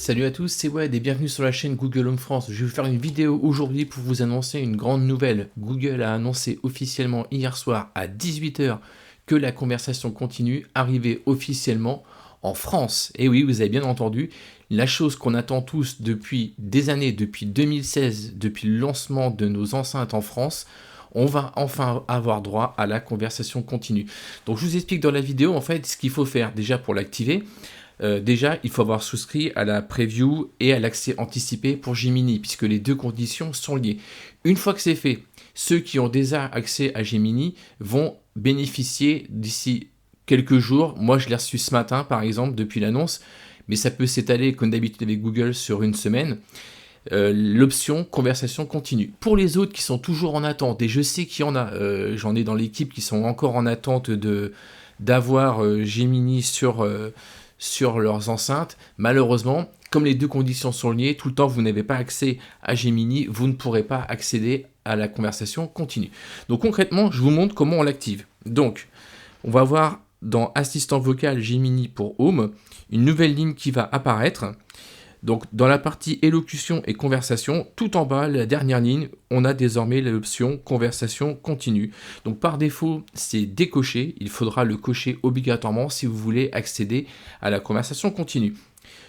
Salut à tous, c'est Wade et bienvenue sur la chaîne Google Home France. Je vais vous faire une vidéo aujourd'hui pour vous annoncer une grande nouvelle. Google a annoncé officiellement hier soir à 18 h que la conversation continue arrivait officiellement en France. Et oui, vous avez bien entendu, la chose qu'on attend tous depuis des années, depuis 2016, depuis le lancement de nos enceintes en France, on va enfin avoir droit à la conversation continue. Donc je vous explique dans la vidéo en fait ce qu'il faut faire déjà pour l'activer. Déjà, il faut avoir souscrit à la preview et à l'accès anticipé pour Gemini, puisque les deux conditions sont liées. Une fois que c'est fait, ceux qui ont déjà accès à Gemini vont bénéficier d'ici quelques jours. Moi, je l'ai reçu ce matin, par exemple, depuis l'annonce, mais ça peut s'étaler, comme d'habitude avec Google, sur une semaine. L'option conversation continue. Pour les autres qui sont toujours en attente, et je sais qu'il y en a, j'en ai dans l'équipe qui sont encore en attente d'avoir Gemini sur leurs enceintes. Malheureusement, comme les deux conditions sont liées, tout le temps vous n'avez pas accès à Gemini, vous ne pourrez pas accéder à la conversation continue. Donc concrètement, je vous montre comment on l'active. Donc, on va voir dans Assistant vocal Gemini pour Home, une nouvelle ligne qui va apparaître. Donc dans la partie élocution et conversation, tout en bas, la dernière ligne, on a désormais l'option conversation continue. Donc par défaut, c'est décoché, il faudra le cocher obligatoirement si vous voulez accéder à la conversation continue.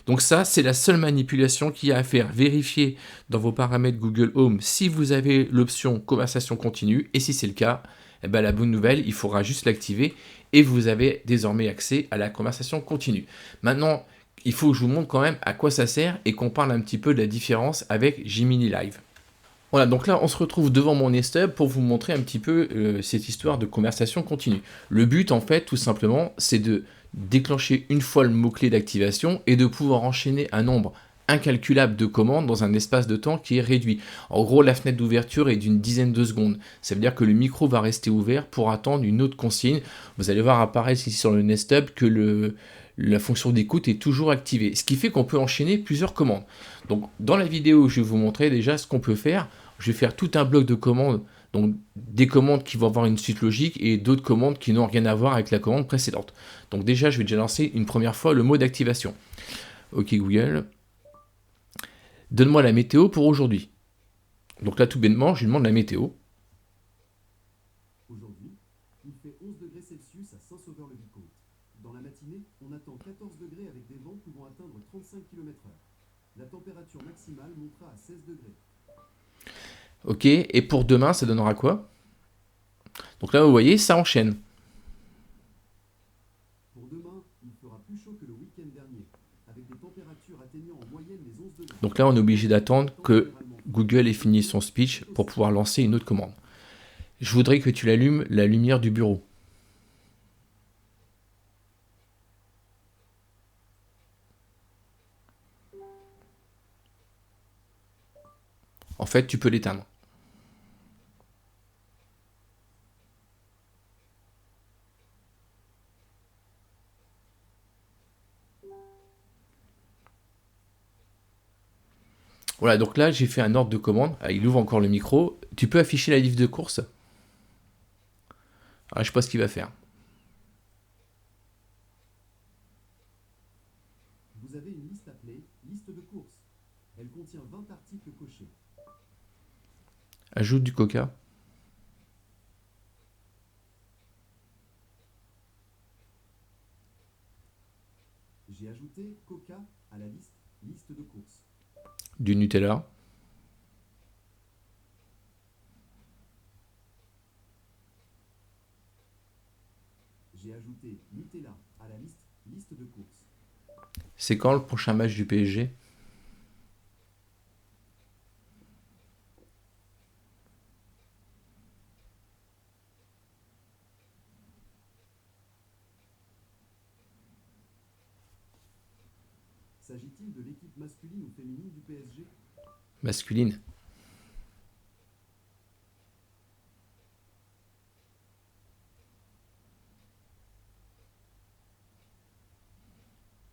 Donc ça, c'est la seule manipulation qu'il y a à faire. Vérifiez dans vos paramètres Google Home si vous avez l'option conversation continue, et si c'est le cas, eh ben, la bonne nouvelle, il faudra juste l'activer et vous avez désormais accès à la conversation continue. Maintenant, il faut que je vous montre quand même à quoi ça sert et qu'on parle un petit peu de la différence avec Gemini Live. Voilà, donc là on se retrouve devant mon Nest Hub pour vous montrer un petit peu cette histoire de conversation continue. Le but en fait tout simplement c'est de déclencher une fois le mot-clé d'activation et de pouvoir enchaîner un nombre incalculable de commandes dans un espace de temps qui est réduit. En gros la fenêtre d'ouverture est d'une dizaine de secondes. Ça veut dire que le micro va rester ouvert pour attendre une autre consigne. Vous allez voir apparaître ici sur le Nest Hub que la fonction d'écoute est toujours activée, ce qui fait qu'on peut enchaîner plusieurs commandes. Donc dans la vidéo je vais vous montrer déjà ce qu'on peut faire. Je vais faire tout un bloc de commandes, donc des commandes qui vont avoir une suite logique et d'autres commandes qui n'ont rien à voir avec la commande précédente. Donc déjà, je vais déjà lancer une première fois le mot d'activation. Ok Google, donne-moi la météo pour aujourd'hui. Donc là, tout bêtement, je lui demande la météo. Aujourd'hui, il fait 11 degrés Celsius à Saint-Sauveur-le-Vicomte. Dans la matinée, on attend 14 degrés avec des vents pouvant atteindre 35 km/h. La température maximale montera à 16 degrés. Ok, et pour demain, ça donnera quoi? Donc là, vous voyez, ça enchaîne. Pour demain, il fera plus chaud que le week-end dernier, avec des températures atteignant en moyenne les 11 degrés. Donc là, on est obligé d'attendre que Google ait fini son speech pour pouvoir lancer une autre commande. Je voudrais que tu allumes la lumière du bureau. En fait, tu peux l'éteindre. Voilà, donc là, j'ai fait un ordre de commande. Ah, il ouvre encore le micro. Tu peux afficher la liste de courses? Ah, je sais pas ce qu'il va faire. Vous avez une liste appelée liste de courses. Elle contient 20 articles cochés. Ajoute du coca. J'ai ajouté Coca à la liste liste de courses. Du Nutella. J'ai ajouté Nutella à la liste liste de courses. C'est quand le prochain match du PSG? S'agit-il de l'équipe masculine ou féminine du PSG? Masculine.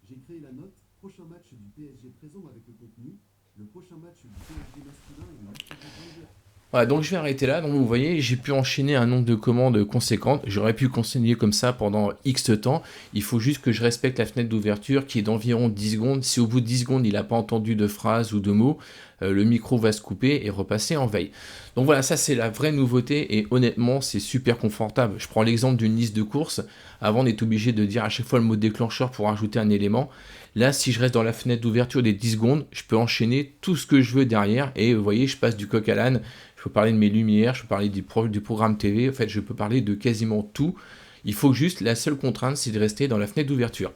J'ai créé la note prochain match du PSG présent avec le contenu. Le prochain match du PSG masculin est le mercredi 22h. Voilà, donc je vais arrêter là. Donc vous voyez, j'ai pu enchaîner un nombre de commandes conséquentes. J'aurais pu continuer comme ça pendant X temps. Il faut juste que je respecte la fenêtre d'ouverture qui est d'environ 10 secondes. Si au bout de 10 secondes, il n'a pas entendu de phrase ou de mots, le micro va se couper et repasser en veille. Donc voilà, ça c'est la vraie nouveauté et honnêtement, c'est super confortable. Je prends l'exemple d'une liste de courses. Avant, on est obligé de dire à chaque fois le mot déclencheur pour ajouter un élément. Là, si je reste dans la fenêtre d'ouverture des 10 secondes, je peux enchaîner tout ce que je veux derrière. Et vous voyez, je passe du coq à l'âne. Je peux parler de mes lumières, je peux parler du programme TV. En fait, je peux parler de quasiment tout. Il faut juste, la seule contrainte, c'est de rester dans la fenêtre d'ouverture.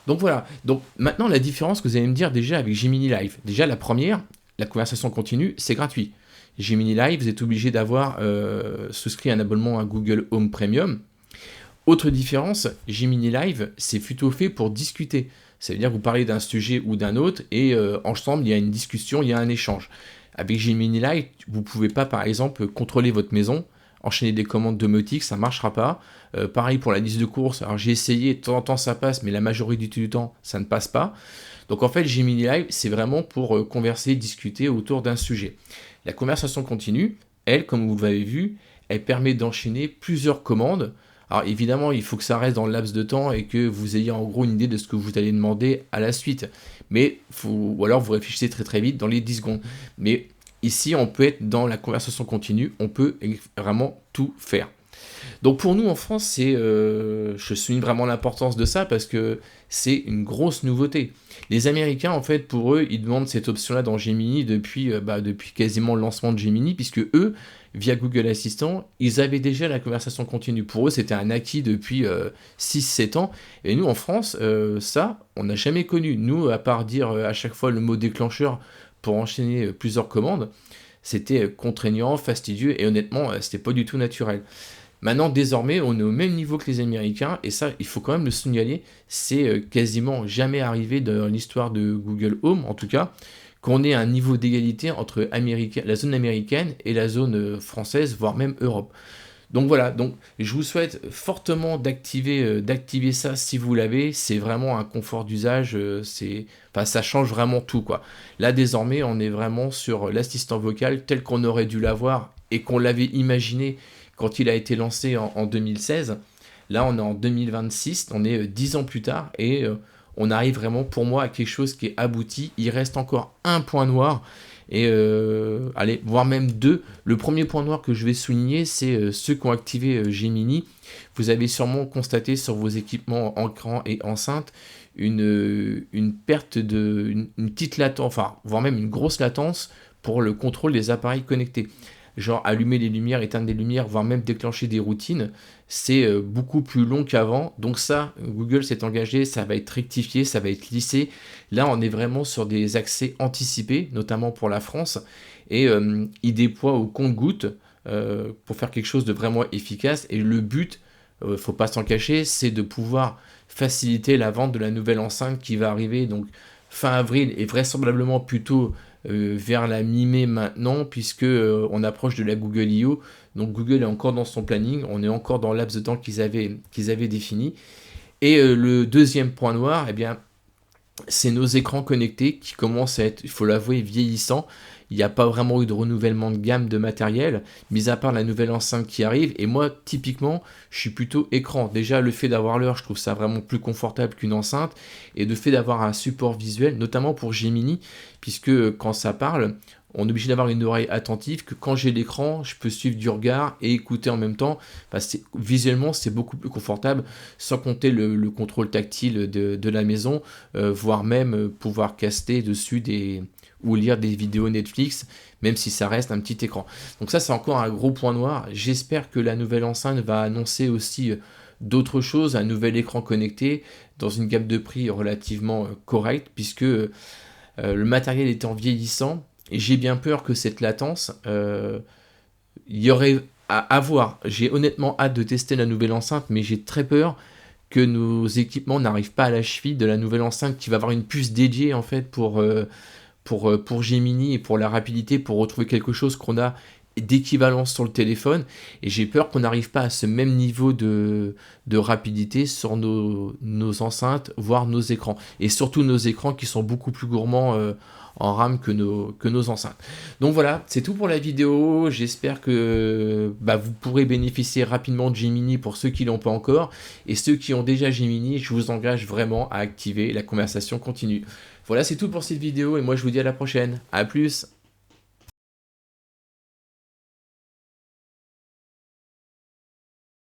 Donc voilà. Donc maintenant, la différence que vous allez me dire déjà avec Gemini Live. Déjà, la première, la conversation continue, c'est gratuit. Gemini Live, vous êtes obligé d'avoir souscrit un abonnement à Google Home Premium. Autre différence, Gemini Live, c'est plutôt fait pour discuter. Ça veut dire que vous parlez d'un sujet ou d'un autre et ensemble, il y a une discussion, il y a un échange. Avec Gemini Live, vous ne pouvez pas, par exemple, contrôler votre maison, enchaîner des commandes domotiques, ça ne marchera pas. Pareil pour la liste de courses, alors j'ai essayé, de temps en temps ça passe, mais la majorité du temps, ça ne passe pas. Donc en fait, Gemini Live, c'est vraiment pour converser, discuter autour d'un sujet. La conversation continue, elle, comme vous l'avez vu, elle permet d'enchaîner plusieurs commandes. Alors évidemment, il faut que ça reste dans le laps de temps et que vous ayez en gros une idée de ce que vous allez demander à la suite. Ou alors vous réfléchissez très très vite dans les 10 secondes. Mais ici, on peut être dans la conversation continue, on peut vraiment tout faire. Donc pour nous en France, je souligne vraiment l'importance de ça parce que c'est une grosse nouveauté. Les Américains, en fait, pour eux, ils demandent cette option-là dans Gemini depuis quasiment le lancement de Gemini, puisque eux, via Google Assistant, ils avaient déjà la conversation continue. Pour eux, c'était un acquis depuis 6-7 ans. Et nous, en France, ça, on n'a jamais connu. Nous, à part dire à chaque fois le mot déclencheur pour enchaîner plusieurs commandes, c'était contraignant, fastidieux, et honnêtement, c'était pas du tout naturel. Maintenant, désormais, on est au même niveau que les Américains, et ça, il faut quand même le signaler, c'est quasiment jamais arrivé dans l'histoire de Google Home, en tout cas, qu'on ait un niveau d'égalité entre la zone américaine et la zone française, voire même Europe. Donc voilà, donc je vous souhaite fortement d'activer ça si vous l'avez. C'est vraiment un confort d'usage, ça change vraiment tout quoi. Là désormais, on est vraiment sur l'assistant vocal tel qu'on aurait dû l'avoir et qu'on l'avait imaginé quand il a été lancé en 2016. Là, on est en 2026, on est 10 ans plus tard et on arrive vraiment pour moi à quelque chose qui est abouti. Il reste encore un point noir et allez, voire même deux. Le premier point noir que je vais souligner, c'est ceux qui ont activé Gemini. Vous avez sûrement constaté sur vos équipements écran et enceinte une perte une petite latence, enfin, voire même une grosse latence pour le contrôle des appareils connectés. Genre allumer les lumières, éteindre les lumières, voire même déclencher des routines, c'est beaucoup plus long qu'avant. Donc ça, Google s'est engagé, ça va être rectifié, ça va être lissé. Là, on est vraiment sur des accès anticipés, notamment pour la France, et ils déploient au compte-gouttes pour faire quelque chose de vraiment efficace. Et le but, faut pas s'en cacher, c'est de pouvoir faciliter la vente de la nouvelle enceinte qui va arriver donc fin avril et vraisemblablement plutôt vers la mi-mai maintenant, puisque on approche de la Google I.O. Donc Google est encore dans son planning, on est encore dans le laps de temps qu'ils avaient défini. Et le deuxième point noir, eh bien, c'est nos écrans connectés qui commencent à être, il faut l'avouer, vieillissants. Il n'y a pas vraiment eu de renouvellement de gamme de matériel, mis à part la nouvelle enceinte qui arrive. Et moi, typiquement, je suis plutôt écran. Déjà, le fait d'avoir l'heure, je trouve ça vraiment plus confortable qu'une enceinte. Et le fait d'avoir un support visuel, notamment pour Gemini, puisque quand ça parle, on est obligé d'avoir une oreille attentive, que quand j'ai l'écran, je peux suivre du regard et écouter en même temps. Visuellement, c'est beaucoup plus confortable, sans compter le contrôle tactile de la maison, voire même pouvoir caster dessus ou lire des vidéos Netflix, même si ça reste un petit écran. Donc ça, c'est encore un gros point noir. J'espère que la nouvelle enceinte va annoncer aussi d'autres choses, un nouvel écran connecté, dans une gamme de prix relativement correcte, puisque le matériel étant vieillissant, et j'ai bien peur que cette latence, il y aurait à voir. J'ai honnêtement hâte de tester la nouvelle enceinte, mais j'ai très peur que nos équipements n'arrivent pas à la cheville de la nouvelle enceinte qui va avoir une puce dédiée en fait pour Gemini et pour la rapidité, pour retrouver quelque chose qu'on a d'équivalence sur le téléphone. Et j'ai peur qu'on n'arrive pas à ce même niveau de rapidité sur nos enceintes, voire nos écrans. Et surtout nos écrans qui sont beaucoup plus gourmands en RAM que nos enceintes. Donc voilà, c'est tout pour la vidéo. J'espère que vous pourrez bénéficier rapidement de Gemini pour ceux qui l'ont pas encore. Et ceux qui ont déjà Gemini, je vous engage vraiment à activer la conversation continue. Voilà, c'est tout pour cette vidéo et moi je vous dis à la prochaine. À plus!